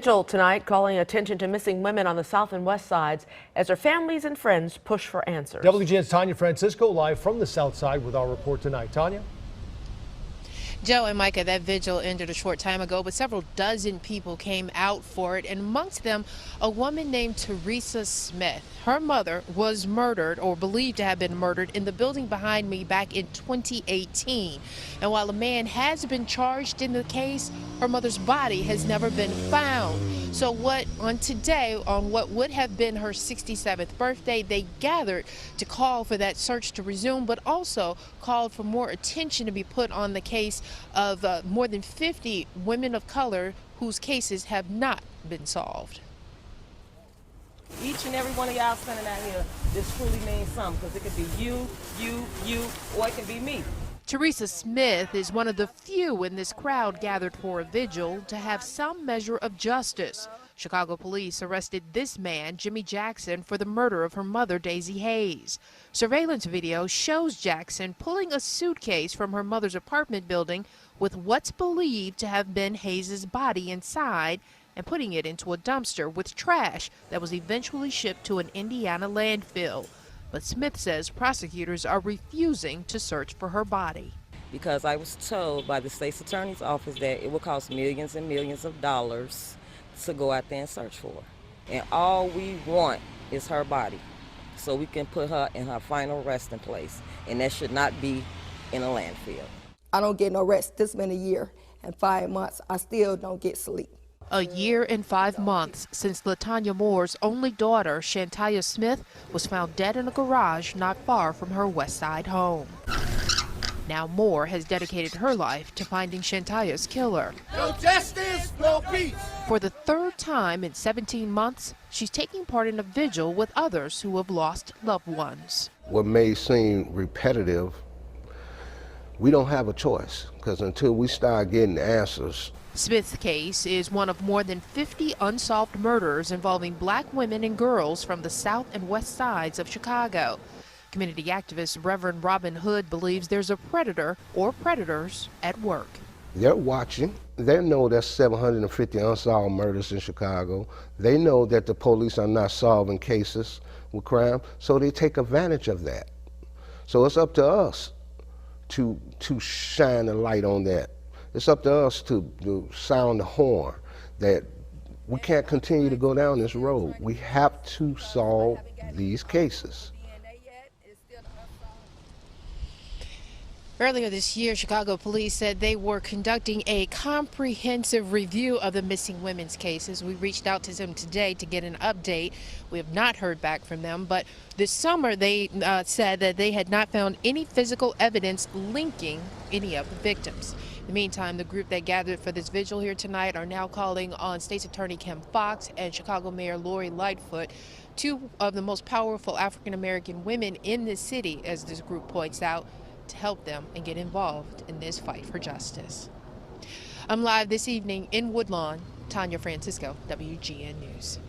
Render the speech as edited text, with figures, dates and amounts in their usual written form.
Vigil tonight calling attention to missing women on the south and west sides as their families and friends push for answers. WGN's Tanya Francisco live from the south side with our report tonight. Tanya? Joe and Micah, that vigil ended a short time ago, but several dozen people came out for it, and amongst them, a woman named Teresa Smith. Her mother was murdered, or believed to have been murdered, in the building behind me back in 2018. And while a man has been charged in the case, her mother's body has never been found. So on what would have been her 67th birthday, they gathered to call for that search to resume, but also called for more attention to be put on the case of more than 50 women of color whose cases have not been solved. Each and every one of y'all standing out here, this truly means something, because it could be you, or it can be me. Teresa Smith is one of the few in this crowd gathered for a vigil to have some measure of justice. Chicago police arrested this man, Jimmy Jackson, for the murder of her mother, Daisy Hayes. Surveillance video shows Jackson pulling a suitcase from her mother's apartment building with what's believed to have been Hayes' body inside and putting it into a dumpster with trash that was eventually shipped to an Indiana landfill. But Smith says prosecutors are refusing to search for her body. Because I was told by the state's attorney's office that it would cost millions and millions of dollars to go out there and search for her. And all we want is her body, so we can put her in her final resting place. And that should not be in a landfill. I don't get no rest this many years and 5 months. I still don't get sleep. A year and 5 months since LaTanya Moore's only daughter, Shantaya Smith, was found dead in a garage not far from her West Side home. Now Moore has dedicated her life to finding Shantaya's killer. No justice, no peace. For the third time in 17 months, she's taking part in a vigil with others who have lost loved ones. What may seem repetitive, we don't have a choice, because until we start getting answers. Smith's case is one of more than 50 unsolved murders involving black women and girls from the south and west sides of Chicago. Community activist Reverend Robin Hood believes there's a predator or predators at work. They're watching. They know there's 750 unsolved murders in Chicago. They know that the police are not solving cases with crime, so they take advantage of that. So it's up to us to shine a light on that. It's up to us to sound the horn that we can't continue to go down this road. We have to solve these cases. Earlier this year, Chicago police said they were conducting a comprehensive review of the missing women's cases. We reached out to them today to get an update. We have not heard back from them, but this summer they said that they had not found any physical evidence linking any of the victims. In the meantime, the group that gathered for this vigil here tonight are now calling on State's Attorney Kim Foxx and Chicago Mayor Lori Lightfoot, two of the most powerful African-American women in this city, as this group points out, to help them and get involved in this fight for justice. I'm live this evening in Woodlawn. Tanya Francisco, WGN News.